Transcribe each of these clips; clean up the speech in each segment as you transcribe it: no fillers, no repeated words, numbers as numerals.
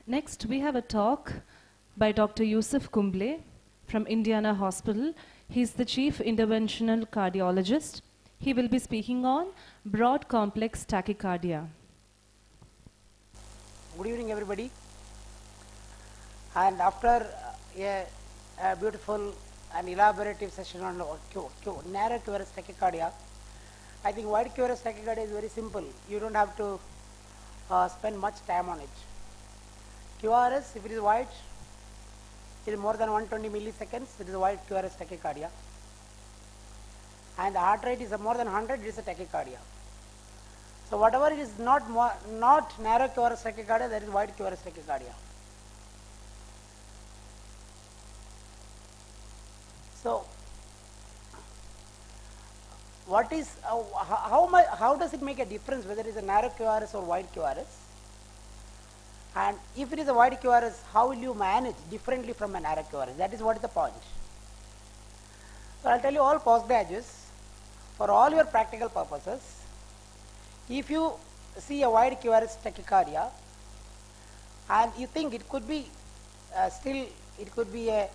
Next, we have a talk by Dr. Yusuf Kumble from Indiana Hospital. He's the Chief Interventional Cardiologist. He will be speaking on broad complex tachycardia. Good evening, everybody. And after a beautiful and elaborative session on narrow QRS tachycardia, I think wide QRS tachycardia is very simple. You don't have to spend much time on it. QRS, if it is wide, it is more than 120 milliseconds, it is a wide QRS tachycardia. And the heart rate is more than 100, it is a tachycardia. So whatever is not narrow QRS tachycardia, that is wide QRS tachycardia. So what is how does it make a difference whether it is a narrow QRS or wide QRS? And if it is a wide QRS, how will you manage differently from a narrow QRS? That is what is the point. So I'll tell you all postgraduates, for all your practical purposes, if you see a wide QRS tachycardia and you think it could be it could be a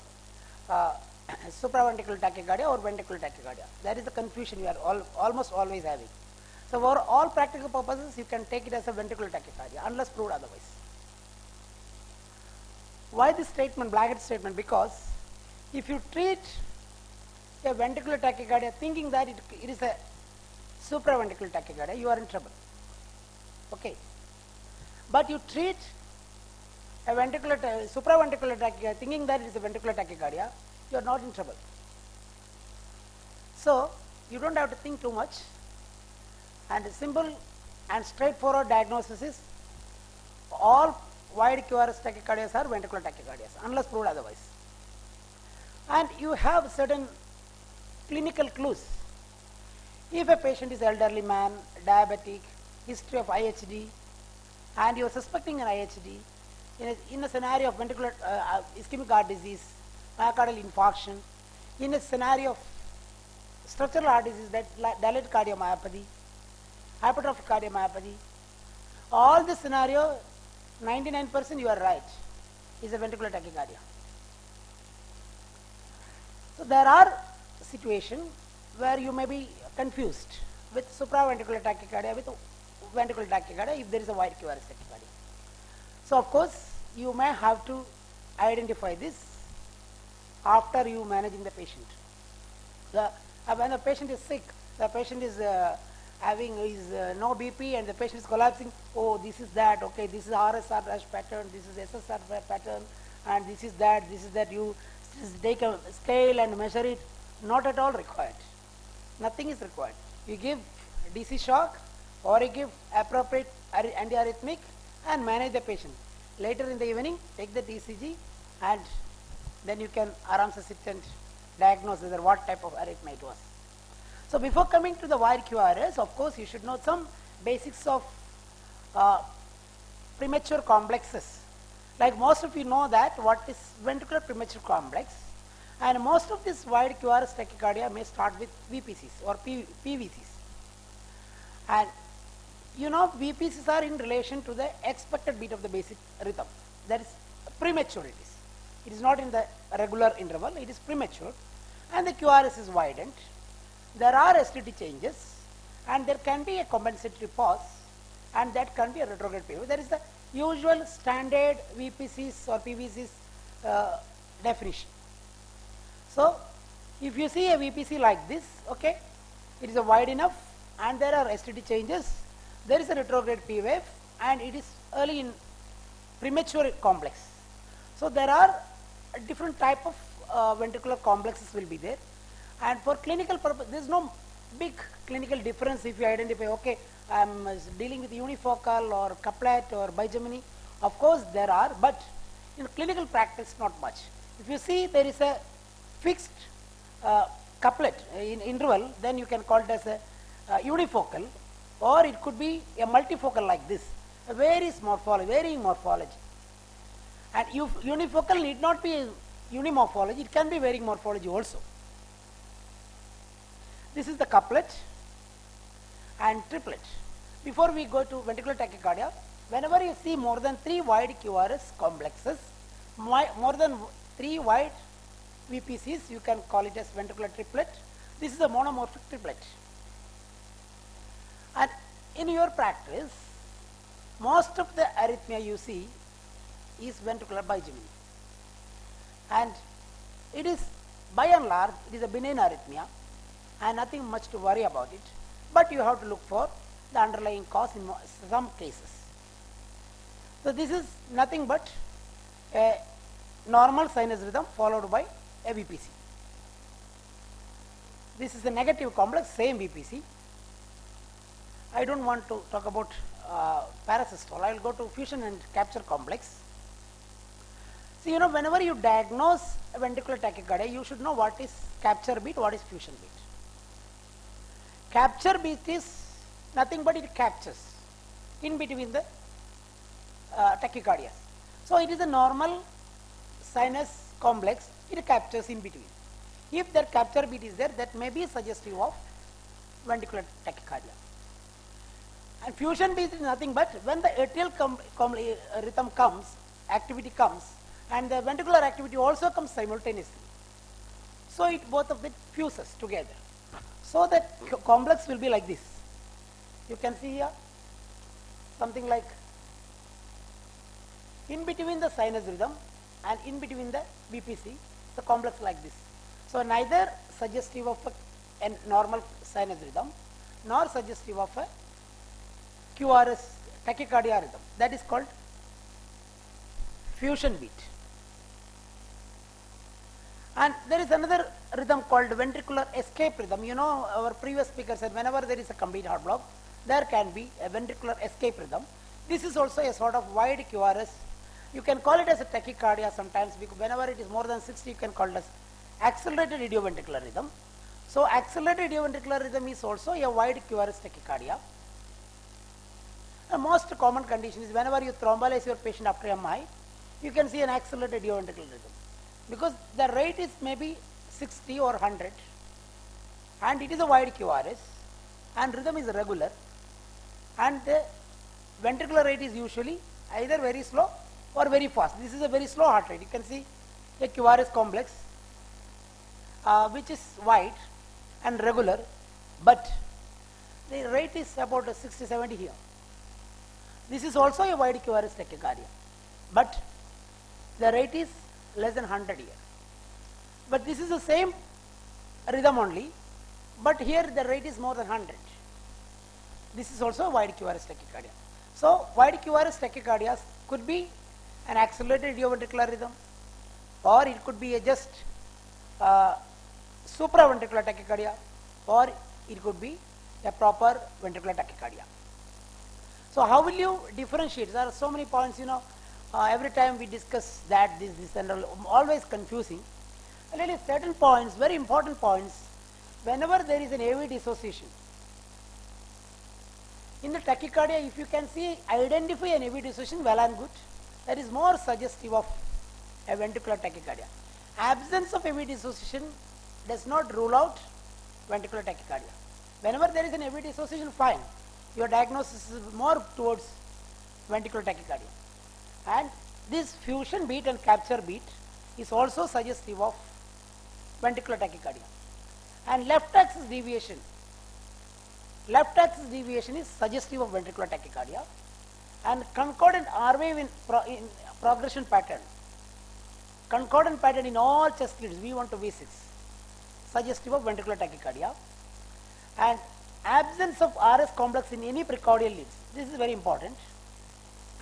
supraventricular tachycardia or ventricular tachycardia. That is the confusion you are almost always having. So for all practical purposes, you can take it as a ventricular tachycardia unless proved otherwise. Why this statement, blanket statement? Because if you treat a ventricular tachycardia thinking that it is a supraventricular tachycardia, you are in trouble. Okay. But you treat a supraventricular tachycardia thinking that it is a ventricular tachycardia, you are not in trouble. So you don't have to think too much, and a simple and straightforward diagnosis is all wide QRS tachycardias are ventricular tachycardias unless proved otherwise. And you have certain clinical clues. If a patient is elderly man, diabetic, history of IHD, and you are suspecting an IHD in a scenario of ventricular ischemic heart disease, myocardial infarction, in a scenario of structural heart disease, dilated cardiomyopathy, hypertrophic cardiomyopathy, all this scenario, 99% you are right, is a ventricular tachycardia. So there are situations where you may be confused with supraventricular tachycardia with ventricular tachycardia if there is a wide QRS tachycardia. So of course you may have to identify this after you managing the patient. When the patient is sick, the patient is having no BP and the patient is collapsing, oh, this is that, okay, this is RSR rush pattern, this is SSR pattern, and this is that, you take a scale and measure it. Not at all required. Nothing is required. You give DC shock or you give appropriate antiarrhythmic and manage the patient. Later in the evening, take the ECG and then you can aramse sit and diagnose whether what type of arrhythmia it was. So before coming to the wide QRS, of course, you should know some basics of premature complexes. Like most of you know that what is ventricular premature complex, and most of this wide QRS tachycardia may start with VPCs or PVCs. And you know VPCs are in relation to the expected beat of the basic rhythm. That is premature it is. It is not in the regular interval, it is premature, and the QRS is widened. There are STT changes and there can be a compensatory pause and that can be a retrograde period. There is the usual standard VPCs or PVCs definition. So if you see a VPC like this, okay, it is a wide enough and there are STT changes, there is a retrograde P wave and it is early in premature complex. So there are different type of ventricular complexes will be there. And for clinical purpose, there is no big clinical difference if you identify, okay, I am dealing with unifocal or couplet or bigeminy. Of course there are, but in clinical practice not much. If you see there is a fixed couplet in interval, then you can call it as a unifocal, or it could be a multifocal like this, a varying morphology. And unifocal need not be unimorphology, it can be varying morphology also. This is the couplet and triplet. Before we go to ventricular tachycardia, whenever you see more than 3 wide QRS complexes, more than 3 wide VPCs, you can call it as ventricular triplet. This is a monomorphic triplet. And in your practice, most of the arrhythmia you see is ventricular bigeminy. And it is, by and large, it is a benign arrhythmia and nothing much to worry about it. But you have to look for the underlying cause in some cases. So this is nothing but a normal sinus rhythm followed by a VPC. This is a negative complex, same VPC. I don't want to talk about parasystole. I will go to fusion and capture complex. So, you know, whenever you diagnose a ventricular tachycardia, you should know what is capture beat, what is fusion beat. Capture beat is nothing but it captures in between the tachycardia. So, it is a normal sinus complex, it captures in between. If that capture beat is there, that may be suggestive of ventricular tachycardia. And fusion beat is nothing but when the atrial rhythm comes, activity comes, and the ventricular activity also comes simultaneously. So it both of it fuses together. So that complex will be like this. You can see here something like in between the sinus rhythm and in between the VPC, the complex like this. So neither suggestive of a normal sinus rhythm nor suggestive of a QRS tachycardia rhythm. That is called fusion beat. And there is another rhythm called ventricular escape rhythm. You know, our previous speaker said whenever there is a complete heart block, there can be a ventricular escape rhythm. This is also a sort of wide QRS. You can call it as a tachycardia sometimes, because whenever it is more than 60, you can call it as accelerated idioventricular rhythm. So accelerated idioventricular rhythm is also a wide QRS tachycardia. The most common condition is whenever you thrombolyze your patient after MI, you can see an accelerated idioventricular rhythm, because the rate is maybe 60 or 100 and it is a wide QRS and rhythm is regular, and the ventricular rate is usually either very slow or very fast. This is a very slow heart rate. You can see a QRS complex which is wide and regular, but the rate is about 60-70 here. This is also a wide QRS tachycardia, but the rate is less than 100 here. But this is the same rhythm only, but here the rate is more than 100. This is also a wide QRS tachycardia. So wide QRS tachycardias could be an accelerated idioventricular rhythm, or it could be a just supraventricular tachycardia, or it could be a proper ventricular tachycardia. So how will you differentiate? There are so many points, you know, every time we discuss that, this and all, always confusing. Really certain points, very important points, whenever there is an AV dissociation. In the tachycardia, if you can see, identify an AV dissociation, well and good. That is more suggestive of a ventricular tachycardia. Absence of AV dissociation does not rule out ventricular tachycardia. Whenever there is an AV dissociation, fine. Your diagnosis is more towards ventricular tachycardia. And this fusion beat and capture beat is also suggestive of ventricular tachycardia. And left axis deviation is suggestive of ventricular tachycardia. And concordant R wave in progression pattern, concordant pattern in all chest leads V1 to V6, suggestive of ventricular tachycardia. And absence of RS complex in any precordial leads, this is very important.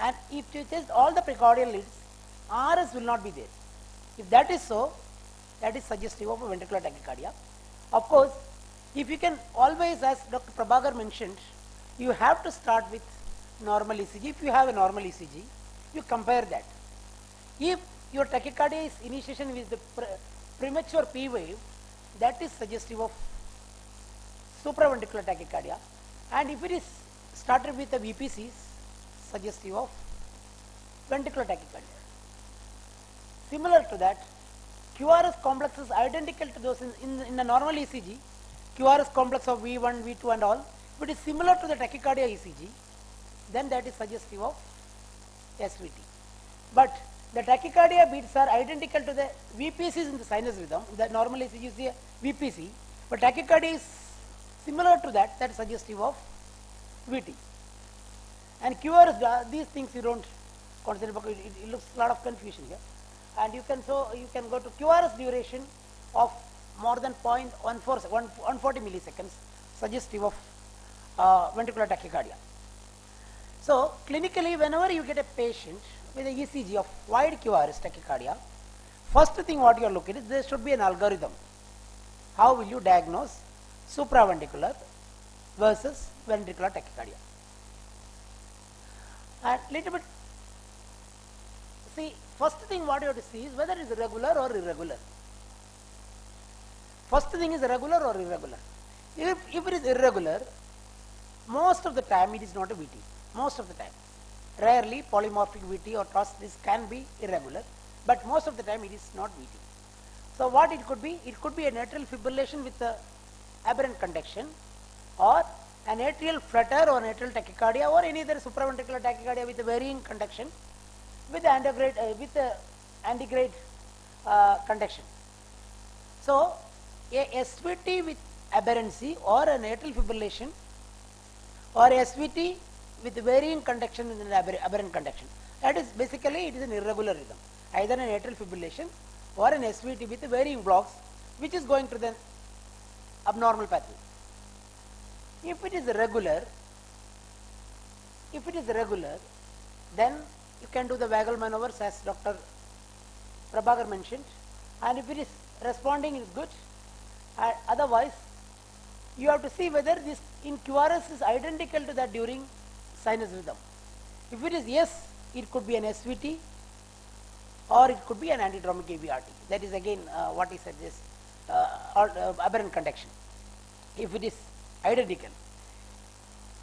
And if you test all the precordial leads, RS will not be there. If that is so, that is suggestive of a ventricular tachycardia. Of course, if you can always, as Dr. Prabhakar mentioned, you have to start with normal ECG. If you have a normal ECG, you compare that. If your tachycardia is initiation with the premature P wave, that is suggestive of supraventricular tachycardia, and if it is started with the VPCs, suggestive of ventricular tachycardia. Similar to that, QRS complexes identical to those in the normal ECG, QRS complex of V1, V2 and all, if it is similar to the tachycardia ECG, then that is suggestive of SVT. But the tachycardia beats are identical to the VPCs in the sinus rhythm. The normal ECG is the VPC, but tachycardia is similar to that, that is suggestive of VT. And QRS, these things you don't consider because it looks a lot of confusion here. And you can go to QRS duration of more than 140 milliseconds, suggestive of ventricular tachycardia. So clinically, whenever you get a patient with a ECG of wide QRS tachycardia, first thing what you are looking at is there should be an algorithm. How will you diagnose supraventricular versus ventricular tachycardia? And little bit, see, first thing what you have to see is whether it is regular or irregular. First thing is regular or irregular. If it is irregular, most of the time it is not a VT. Most of the time. Rarely polymorphic VT or TOS, this can be irregular, but most of the time it is not VT. So what it could be? It could be an atrial fibrillation with a aberrant conduction, or an atrial flutter or an atrial tachycardia, or any other supraventricular tachycardia with a varying conduction with antegrade conduction. So a SVT with aberrancy or an atrial fibrillation or SVT with varying conduction in an aberrant conduction. That is basically it is an irregular rhythm, either an atrial fibrillation or an SVT with varying blocks which is going to the abnormal pathway. If it is regular, then you can do the Waggle maneuvers as Dr. Prabhakar mentioned, and if it is responding, it is good. Otherwise, you have to see whether this in QRS is identical to that during sinus rhythm. If it is yes, it could be an SVT or it could be an antidromic AVRT. That is again what he said, this aberrant conduction. If it is identical,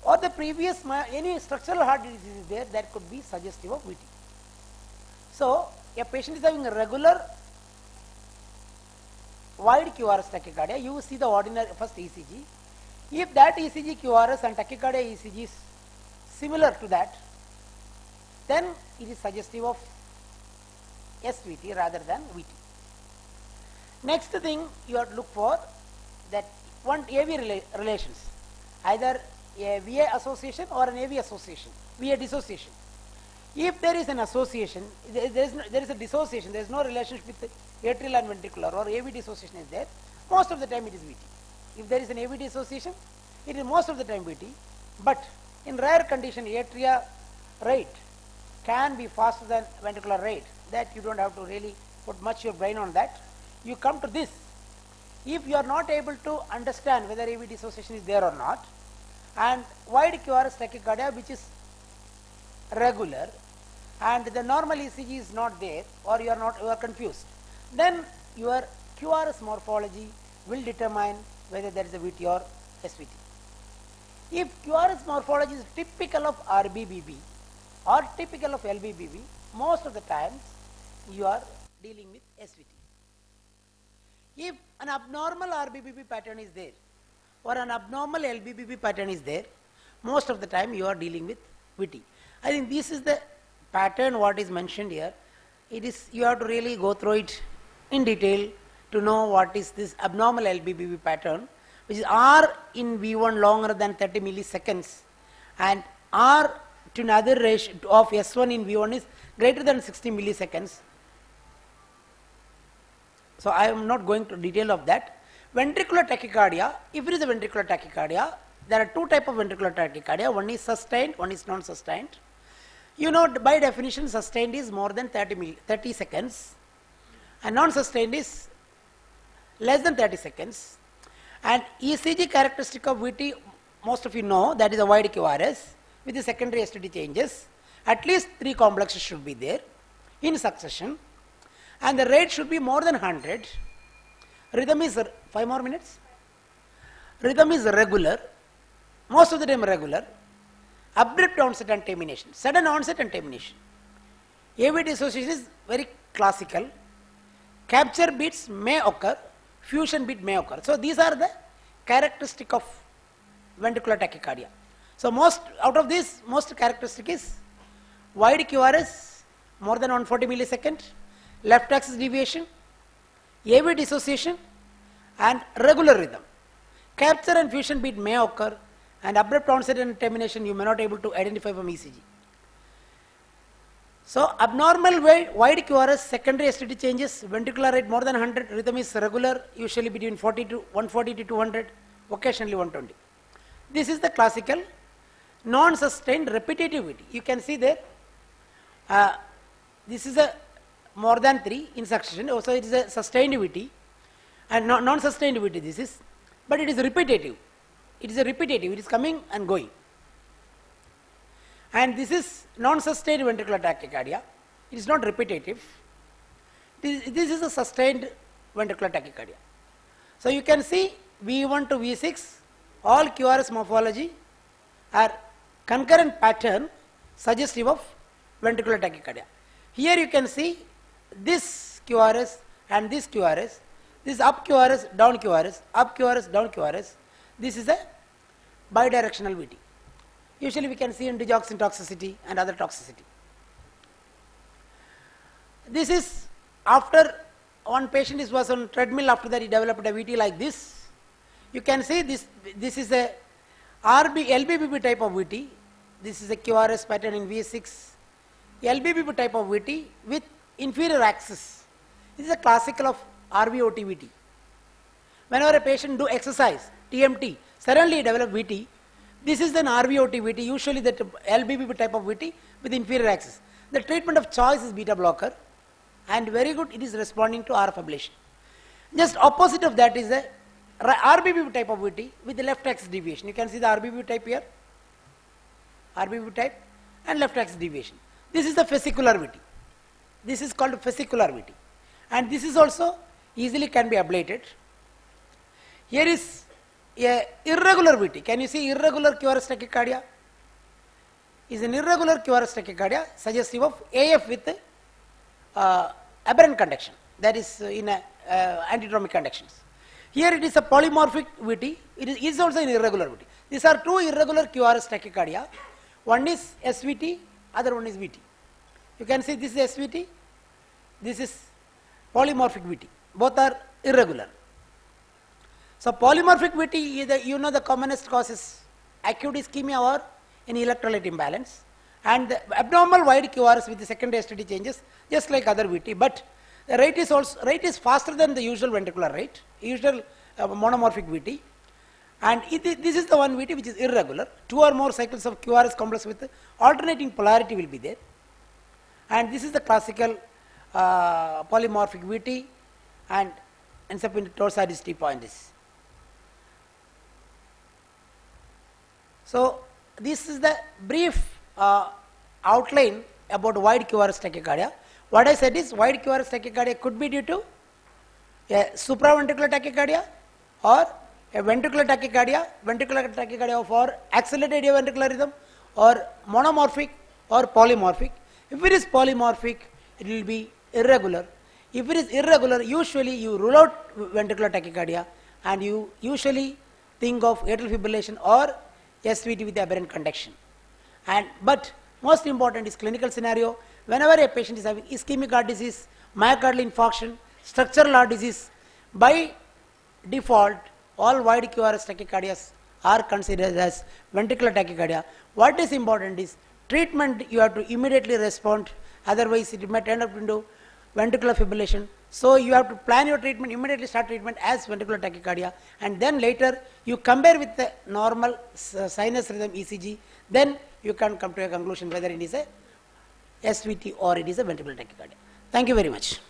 or the previous any structural heart disease is there, that could be suggestive of VT. So a patient is having a regular wide QRS tachycardia, you see the ordinary first ECG. If that ECG QRS and tachycardia ECG is similar to that, then it is suggestive of SVT rather than VT. Next thing you have to look for that one AV relations, either a VA association or an AV association, VA dissociation. If there is an association, there is a dissociation, there is no relationship with atrial and ventricular, or AV dissociation is there, most of the time it is VT. If there is an AV dissociation, it is most of the time VT, but in rare condition atria rate can be faster than ventricular rate, that you don't have to really put much your brain on that. You come to this. If you are not able to understand whether AV dissociation is there or not, and wide QRS tachycardia which is regular and the normal ECG is not there, or you are confused, then your QRS morphology will determine whether there is a VT or SVT. If QRS morphology is typical of RBBB or typical of LBBB, most of the times you are dealing with SVT. If an abnormal RBBB pattern is there or an abnormal LBBB pattern is there, most of the time you are dealing with VT. I think this is the pattern what is mentioned here. It is, you have to really go through it in detail to know what is this abnormal LBBB pattern, which is R in V1 longer than 30 milliseconds and R to another ratio of S1 in V1 is greater than 60 milliseconds. So I am not going to detail of that. Ventricular tachycardia, if it is a ventricular tachycardia, there are two types of ventricular tachycardia. One is sustained, one is non-sustained. You know, by definition, sustained is more than 30 seconds and non-sustained is less than 30 seconds. And ECG characteristic of VT, most of you know, that is a wide QRS with the secondary STD changes. At least 3 complexes should be there in succession, and the rate should be more than 100. Rhythm is 5 more minutes. Rhythm is regular, most of the time regular. Abrupt onset and termination, sudden onset and termination. AV dissociation is very classical. Capture beats may occur, fusion beat may occur. So these are the characteristic of ventricular tachycardia. So most out of this, most characteristic is wide QRS more than 140 millisecond, left axis deviation, AV dissociation, and regular rhythm. Capture and fusion beat may occur, and abrupt onset and termination you may not able to identify from ECG. So abnormal wide QRS, secondary STT changes, ventricular rate more than 100, rhythm is regular, usually between 140 to 200, occasionally 120. This is the classical non-sustained repetitive VT. You can see there, this is a more than 3 in succession, also it is a sustained VT, and non-sustained VT this is, but it is repetitive. It is a repetitive, it is coming and going. And this is non-sustained ventricular tachycardia. It is not repetitive. This is a sustained ventricular tachycardia. So you can see V1 to V6, all QRS morphology are concurrent pattern suggestive of ventricular tachycardia. Here you can see this QRS and this QRS, this up QRS, down QRS, up QRS, down QRS. This is a bidirectional VT. Usually we can see in digoxin toxicity and other toxicity. This is after one patient was on treadmill, after that he developed a VT like this. You can see this is a LBBP type of VT. This is a QRS pattern in V6. LBBP type of VT with inferior axis. This is a classical of RVOT VT. Whenever a patient do exercise, TMT, suddenly he develop VT. This is an RVOT VT, usually that LBBP type of VT with inferior axis. The treatment of choice is beta blocker, and very good, it is responding to RF ablation. Just opposite of that is the RBBP type of VT with the left axis deviation. You can see the RBBP type here, RBBP type and left axis deviation. This is the fascicular VT. This is called fascicular VT, and this is also easily can be ablated. Here is a irregular VT. Can you see irregular QRS tachycardia? Is an irregular QRS tachycardia suggestive of AF with aberrant conduction, that is in antidromic conductions. Here it is a polymorphic VT. It is also an irregular VT. These are two irregular QRS tachycardia. One is SVT, other one is VT. You can see this is SVT, this is polymorphic VT. Both are irregular. So polymorphic VT is the commonest cause is acute ischemia or any electrolyte imbalance, and the abnormal wide QRS with the secondary STT changes just like other VT, but the rate is faster than the usual ventricular rate, usual monomorphic VT, and this is the one VT which is irregular. 2 or more cycles of QRS complex with alternating polarity will be there, and this is the classical polymorphic VT, and ends up in torsades T point is. So this is the brief outline about wide QRS tachycardia. What I said is wide QRS tachycardia could be due to a supraventricular tachycardia or a ventricular tachycardia for accelerated ventricular rhythm, or monomorphic or polymorphic. If it is polymorphic, it will be irregular. If it is irregular, usually you rule out ventricular tachycardia and you usually think of atrial fibrillation or SVT with aberrant conduction. But most important is clinical scenario. Whenever a patient is having ischemic heart disease, myocardial infarction, structural heart disease, by default all wide QRS tachycardias are considered as ventricular tachycardia. What is important is treatment, you have to immediately respond, otherwise it might end up into ventricular fibrillation. So you have to plan your treatment, immediately start treatment as ventricular tachycardia, and then later you compare with the normal sinus rhythm ECG, then you can come to a conclusion whether it is a SVT or it is a ventricular tachycardia. Thank you very much.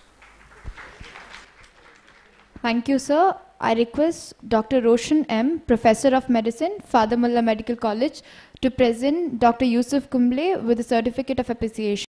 Thank you, sir. I request Dr. Roshan M., Professor of Medicine, Father Mullah Medical College, to present Dr. Yusuf Kumble with a certificate of appreciation.